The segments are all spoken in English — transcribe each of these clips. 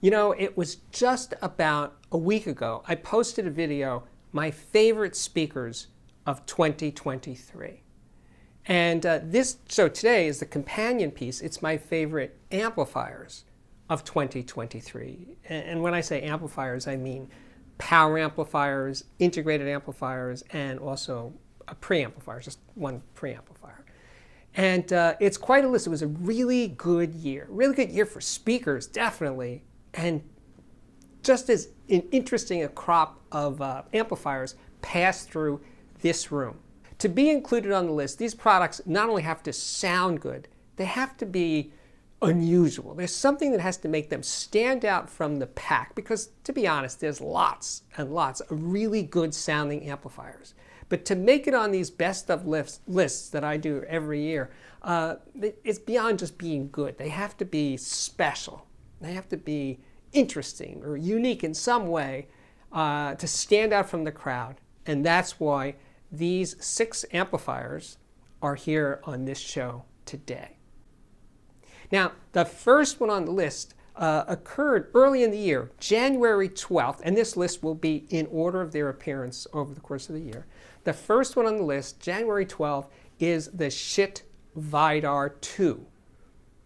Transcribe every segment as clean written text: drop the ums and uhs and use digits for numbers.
You know, it was just about a week ago, I posted a video, my favorite speakers of 2023. And so today is the companion piece. It's my favorite amplifiers of 2023. And when I say amplifiers, I mean power amplifiers, integrated amplifiers, and also a preamplifier, just one preamplifier. And it's quite a list. It was a really good year for speakers, definitely. And just as interesting a crop of amplifiers passed through this room. To be included on the list, these products not only have to sound good, they have to be unusual. There's something that has to make them stand out from the pack because, to be honest, there's lots and lots of really good sounding amplifiers. But to make it on these best of lists that I do every year, it's beyond just being good. They have to be special. They have to be interesting or unique in some way to stand out from the crowd. And that's why these 6 amplifiers are here on this show today. Now, the first one on the list occurred early in the year, January 12th, and this list will be in order of their appearance over the course of the year. The first one on the list, January 12th, is the Schiit Vidar 2.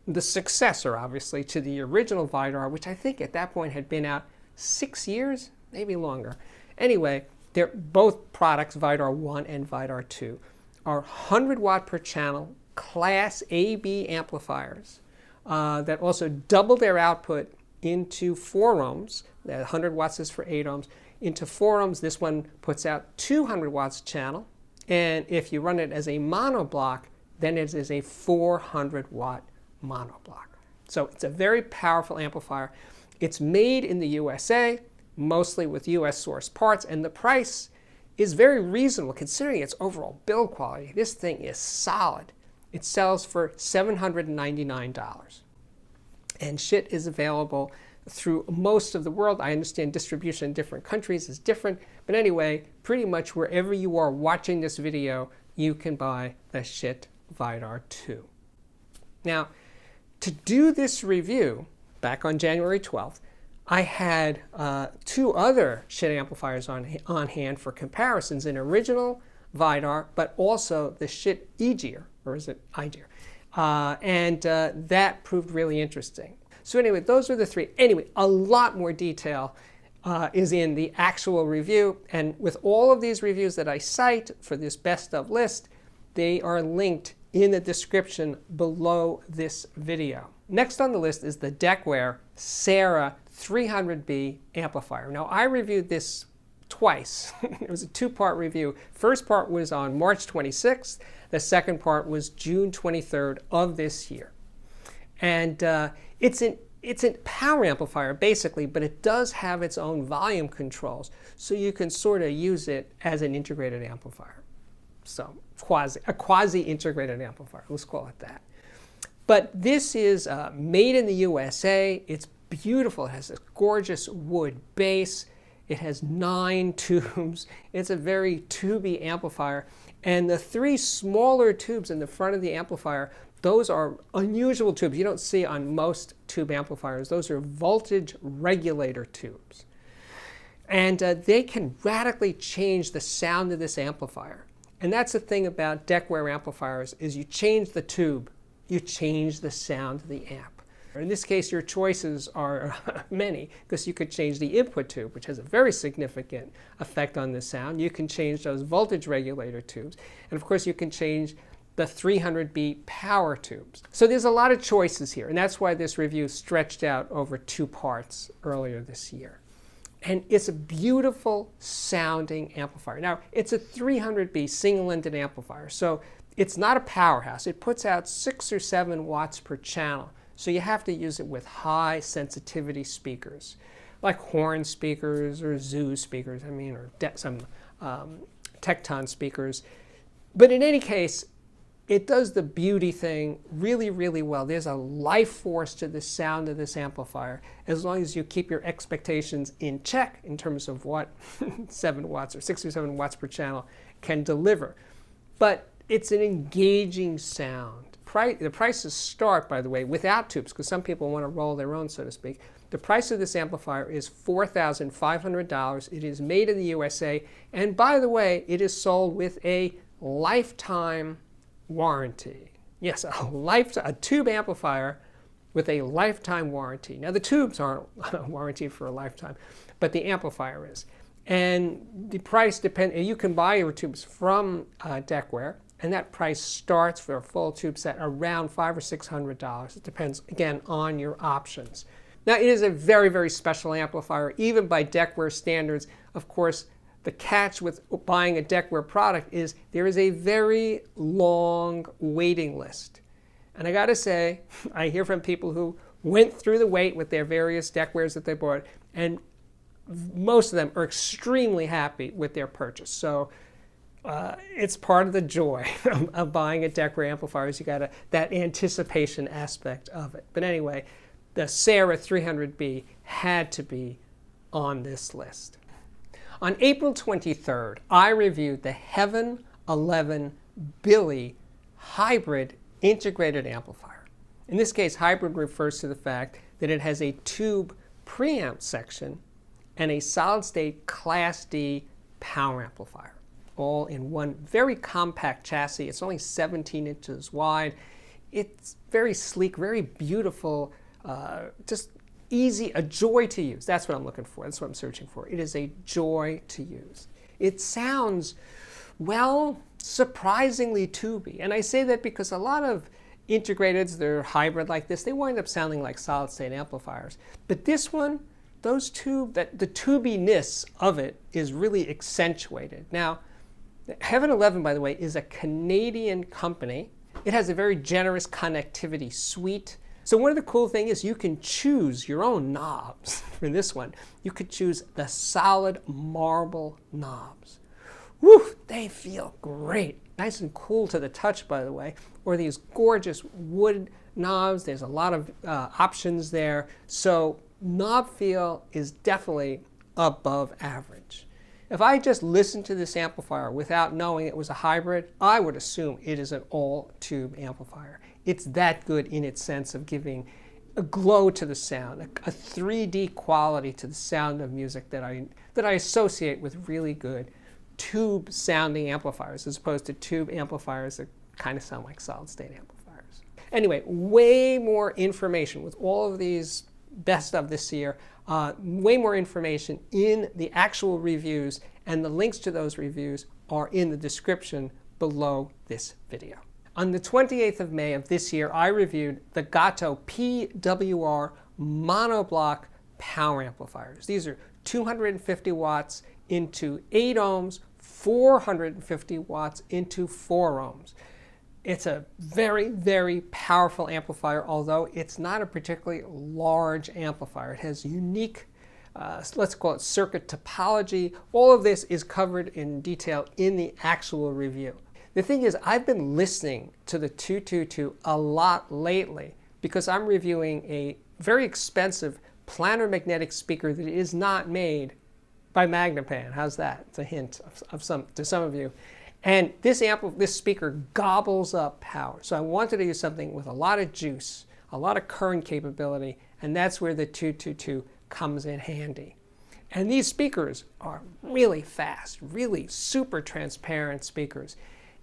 The successor, obviously, to the original Vidar, which I think at that point had been out 6 years, maybe longer. Anyway, they're both products, Vidar 1 and Vidar 2, are 100 watt per channel Class AB amplifiers that also double their output into 4 ohms. That 100 watts is for 8 ohms. Into 4 ohms, this one puts out 200 watts channel. And if you run it as a monoblock, then it is a 400 watt monoblock. So it's a very powerful amplifier. It's made in the USA, mostly with US source parts, and the price is very reasonable considering its overall build quality. This thing is solid. It sells for $799. And Schiit is available through most of the world. I understand distribution in different countries is different, but anyway, pretty much wherever you are watching this video, you can buy the Schiit Vidar 2. Now, to do this review, back on January 12th, I had 2 other Schiit amplifiers on hand for comparisons, an original Vidar, but also the Schiit Egir, or is it Igir? And that proved really interesting. So anyway, those are the 3. Anyway, a lot more detail is in the actual review, and with all of these reviews that I cite for this best of list, they are linked in the description below this video. Next on the list is the Decware Sarah 300B amplifier. Now, I reviewed this twice. It was a 2-part review. First part was on March 26th. The second part was June 23rd of this year. And it's a power amplifier, basically, but it does have its own volume controls, so you can sort of use it as an integrated amplifier. So a quasi-integrated amplifier, let's call it that. But this is made in the USA. It's beautiful. It has a gorgeous wood base. It has 9 tubes. It's a very tubey amplifier. And the 3 smaller tubes in the front of the amplifier, those are unusual tubes you don't see on most tube amplifiers. Those are voltage regulator tubes. And they can radically change the sound of this amplifier. And that's the thing about Decware amplifiers, is you change the tube, you change the sound of the amp. In this case, your choices are many, because you could change the input tube, which has a very significant effect on the sound. You can change those voltage regulator tubes. And of course, you can change the 300B power tubes. So there's a lot of choices here, and that's why this review stretched out over 2 parts earlier this year. And it's a beautiful sounding amplifier. Now, it's a 300B single-ended amplifier, so it's not a powerhouse. It puts out 6 or 7 watts per channel, so you have to use it with high sensitivity speakers, like horn speakers or zoo speakers, or some Tecton speakers. But in any case, it does the beauty thing really, really well. There's a life force to the sound of this amplifier, as long as you keep your expectations in check in terms of what 7 watts or 6 or 7 watts per channel can deliver. But it's an engaging sound. The prices start, by the way, without tubes, because some people want to roll their own, so to speak. The price of this amplifier is $4,500. It is made in the USA, and by the way, it is sold with a lifetime warranty. Yes, a tube amplifier with a lifetime warranty. Now the tubes aren't warranted for a lifetime, but the amplifier is. And the price depends, you can buy your tubes from Deckware, and that price starts for a full tube set around $500 or $600. It depends, again, on your options. Now, it is a very, very special amplifier, even by Deckware standards. Of course, the catch with buying a Deckware product is there is a very long waiting list. And I gotta say, I hear from people who went through the wait with their various Deckwares that they bought, and most of them are extremely happy with their purchase. So it's part of the joy of buying a Deckware amplifier, is you got that anticipation aspect of it. But anyway, the Sarah 300B had to be on this list. On April 23rd, I reviewed the Heaven 11 Billy hybrid integrated amplifier. In this case, hybrid refers to the fact that it has a tube preamp section and a solid-state Class D power amplifier, all in one very compact chassis. It's only 17 inches wide. It's very sleek, very beautiful, just easy, a joy to use. That's what I'm looking for. That's what I'm searching for. It is a joy to use. It sounds, well, surprisingly tubey. And I say that because a lot of integrateds, they're hybrid like this, they wind up sounding like solid-state amplifiers. But this one, the tubiness of it is really accentuated. Now, Heaven 11, by the way, is a Canadian company. It has a very generous connectivity suite. So one of the cool things is you can choose your own knobs for this one. You could choose the solid marble knobs. Woo, they feel great. Nice and cool to the touch, by the way. Or these gorgeous wood knobs. There's a lot of options there. So knob feel is definitely above average. If I just listened to this amplifier without knowing it was a hybrid, I would assume it is an all-tube amplifier. It's that good in its sense of giving a glow to the sound, a 3D quality to the sound of music that I associate with really good tube sounding amplifiers, as opposed to tube amplifiers that kind of sound like solid-state amplifiers. Anyway, way more information with all of these best of this year, way more information in the actual reviews, and the links to those reviews are in the description below this video. On the 28th of May of this year, I reviewed the Gato PWR monoblock power amplifiers. These are 250 watts into 8 ohms, 450 watts into 4 ohms. It's a very, very powerful amplifier, although it's not a particularly large amplifier. It has unique, let's call it circuit topology. All of this is covered in detail in the actual review. The thing is, I've been listening to the 222 a lot lately because I'm reviewing a very expensive planar magnetic speaker that is not made by Magnepan. How's that? It's a hint to some of you. And this speaker gobbles up power. So I wanted to use something with a lot of juice, a lot of current capability, and that's where the 222 comes in handy. And these speakers are really fast, really super transparent speakers.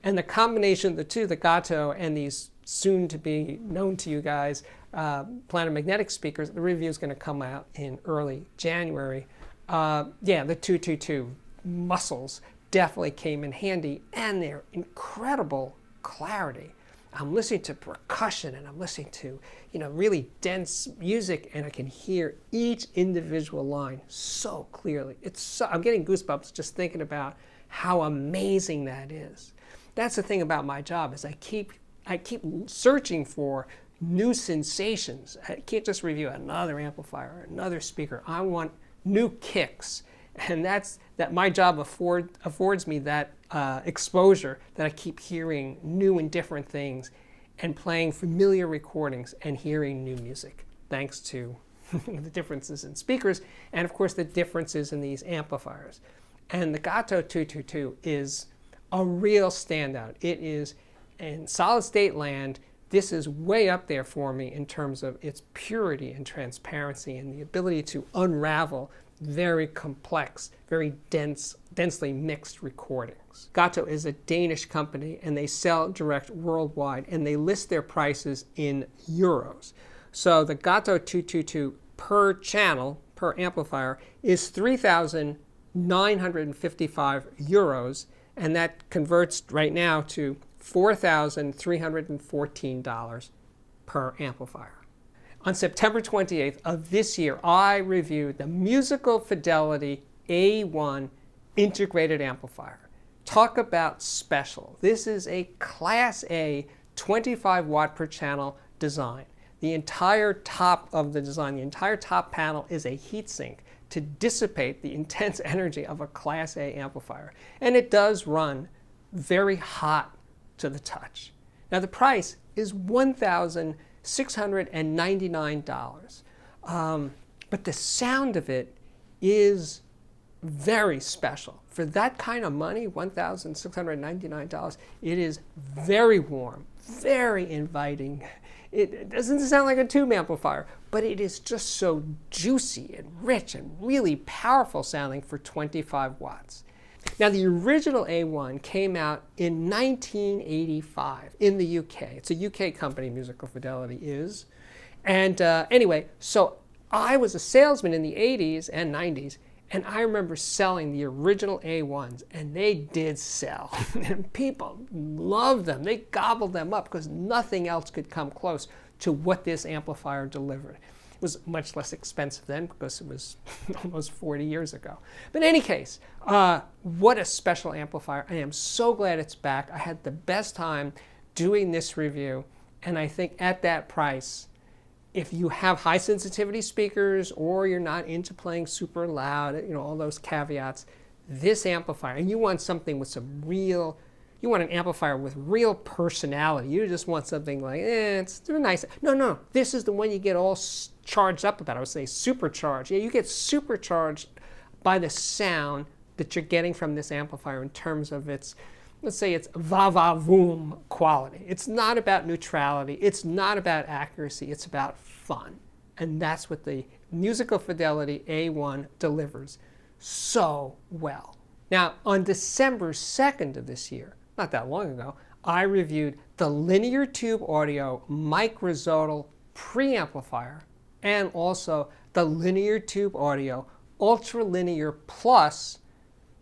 And the combination of the two, the Gato and these soon to be known to you guys, planar magnetic speakers, the review is going to come out in early January. Yeah, the 222 muscles definitely came in handy, and their incredible clarity. I'm listening to percussion and I'm listening to, really dense music, and I can hear each individual line so clearly. I'm getting goosebumps just thinking about how amazing that is. That's the thing about my job, is I keep searching for new sensations. I can't just review another amplifier, another speaker. I want new kicks. And that my job affords me that exposure, that I keep hearing new and different things and playing familiar recordings and hearing new music, thanks to the differences in speakers and, of course, the differences in these amplifiers. And the Gato 222 is a real standout. It is, in solid-state land, this is way up there for me in terms of its purity and transparency and the ability to unravel very complex, very densely mixed recordings. Gato is a Danish company, and they sell direct worldwide, and they list their prices in euros. So the Gato 222 per channel, per amplifier, is 3,955 euros, and that converts right now to $4,314 per amplifier. On September 28th of this year, I reviewed the Musical Fidelity A1 integrated amplifier. Talk about special. This is a Class A 25 watt per channel design. The entire top of the design, the entire top panel is a heatsink to dissipate the intense energy of a Class A amplifier. And it does run very hot to the touch. Now the price is $1,699. But the sound of it is very special. For that kind of money, $1,699, it is very warm, very inviting. It doesn't sound like a tube amplifier, but it is just so juicy and rich and really powerful sounding for 25 watts. Now, the original A1 came out in 1985 in the UK. It's a UK company, Musical Fidelity is. And anyway, so I was a salesman in the 80s and 90s, and I remember selling the original A1s, and they did sell. And people loved them. They gobbled them up because nothing else could come close to what this amplifier delivered. It was much less expensive then because it was almost 40 years ago. But in any case, what a special amplifier. I am so glad it's back. I had the best time doing this review, and I think at that price, if you have high sensitivity speakers or you're not into playing super loud, all those caveats, this amplifier, and you want something with some real, you want an amplifier with real personality. You just want something like, it's nice. No, this is the one you get all charged up about. I would say supercharged. Yeah, you get supercharged by the sound that you're getting from this amplifier in terms of its, let's say, its va-va-voom quality. It's not about neutrality. It's not about accuracy. It's about fun. And that's what the Musical Fidelity A1 delivers so well. Now, on December 2nd of this year, not that long ago, I reviewed the Linear Tube Audio Microzodal preamplifier and also the Linear Tube Audio Ultra Linear Plus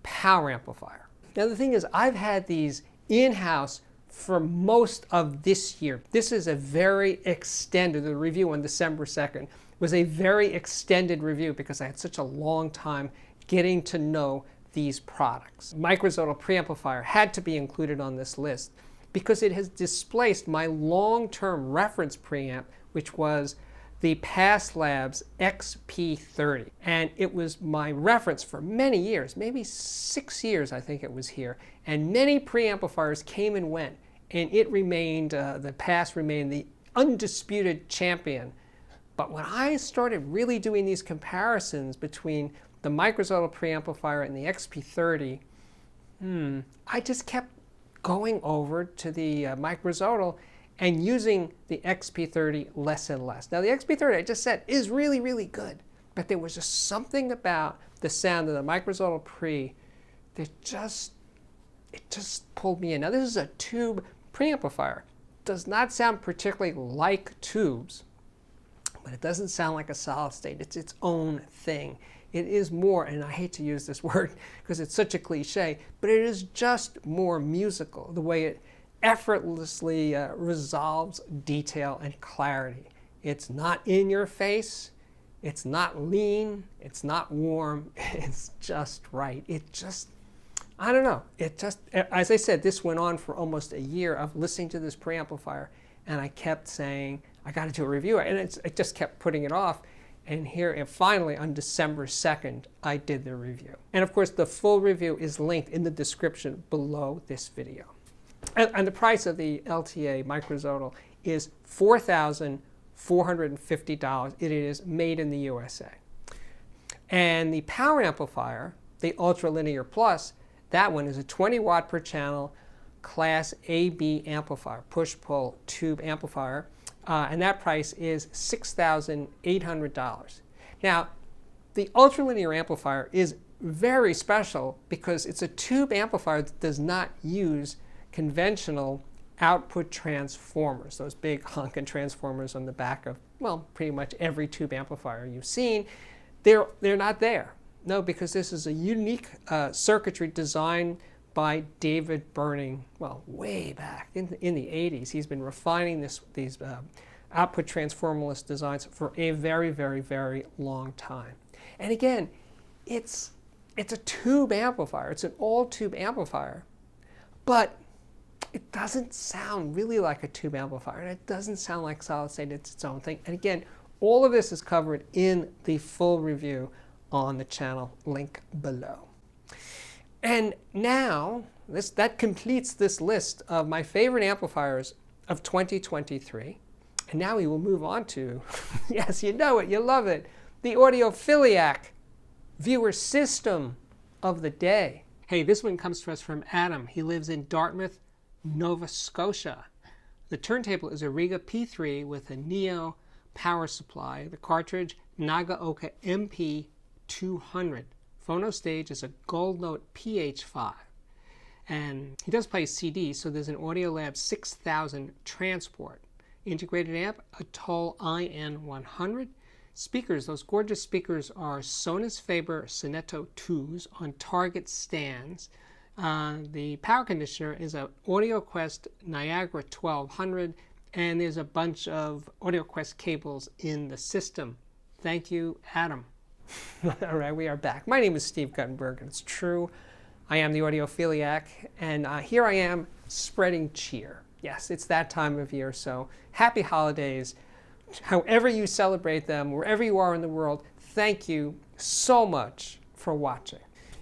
power amplifier. Now the thing is, I've had these in-house for most of this year. This is a very extended, the review on December 2nd was a very extended review because I had such a long time getting to know these products. Microzodal preamplifier had to be included on this list because it has displaced my long-term reference preamp, which was the Past Labs XP30. And it was my reference for many years, maybe 6 years I think it was here. And many preamplifiers came and went, and it remained, the Past remained the undisputed champion. But when I started really doing these comparisons between the Microzodal preamplifier and the XP30, I just kept going over to the Microzodal and using the XP30 less and less. Now the XP30, I just said, is really, really good. But there was just something about the sound of the Microzodal Pre that it just pulled me in. Now this is a tube preamplifier. Does not sound particularly like tubes, but it doesn't sound like a solid state. It's its own thing. It is more, and I hate to use this word because it's such a cliche, but it is just more musical, the way it effortlessly resolves detail and clarity. It's not in your face, it's not lean, it's not warm, it's just right. It just, I don't know, it just, as I said, this went on for almost a year of listening to this preamplifier, and I kept saying, I got to do a review, and it just kept putting it off. And here, and finally, on December 2nd, I did the review. And of course, the full review is linked in the description below this video. And the price of the LTA Microzodal is $4,450. It is made in the USA. And the power amplifier, the Ultra Linear Plus, that one is a 20 watt per channel Class AB amplifier, push-pull tube amplifier, and that price is $6,800. Now, the ultralinear amplifier is very special because it's a tube amplifier that does not use conventional output transformers, those big honking transformers on the back of, well, pretty much every tube amplifier you've seen. They're not there. No, because this is a unique circuitry designed by David Burning, well, way back in the 80s. He's been refining these output transformerless designs for a very, very, very long time. And again, it's a tube amplifier. It's an all-tube amplifier, but it doesn't sound really like a tube amplifier, and it doesn't sound like solid state. It's its own thing. And again, all of this is covered in the full review on the channel, link below. And now, that completes this list of my favorite amplifiers of 2023. And now we will move on to, yes, you know it, you love it, the Audiophiliac viewer system of the day. Hey, this one comes to us from Adam. He lives in Dartmouth, Nova Scotia. The turntable is a Riga P3 with a Neo power supply. The cartridge, Nagaoka MP200. Phono stage is a Gold Note PH5. And he does play CD, so there's an Audiolab 6000 transport. Integrated amp, a Toll IN100. Speakers, those gorgeous speakers are Sonus Faber Sonetto 2s on Target stands. The power conditioner is an AudioQuest Niagara 1200, and there's a bunch of AudioQuest cables in the system. Thank you, Adam. All right, we are back. My name is Steve Guttenberg, and it's true. I am the Audiophiliac, and here I am spreading cheer. Yes, it's that time of year, so happy holidays. However you celebrate them, wherever you are in the world, thank you so much for watching.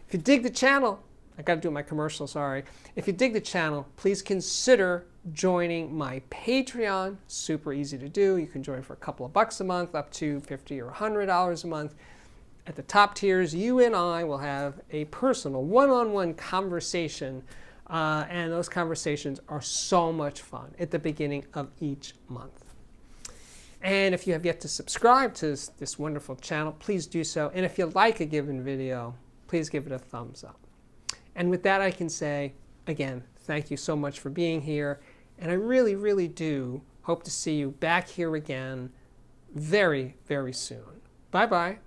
If you dig the channel, I got to do my commercial, sorry. If you dig the channel, please consider joining my Patreon. Super easy to do. You can join for a couple of bucks a month, up to $50 or $100 a month. At the top tiers, you and I will have a personal one-on-one conversation, and those conversations are so much fun at the beginning of each month. And if you have yet to subscribe to this wonderful channel, please do so. And if you like a given video, please give it a thumbs up. And with that, I can say, again, thank you so much for being here. And I really, really do hope to see you back here again very, very soon. Bye-bye.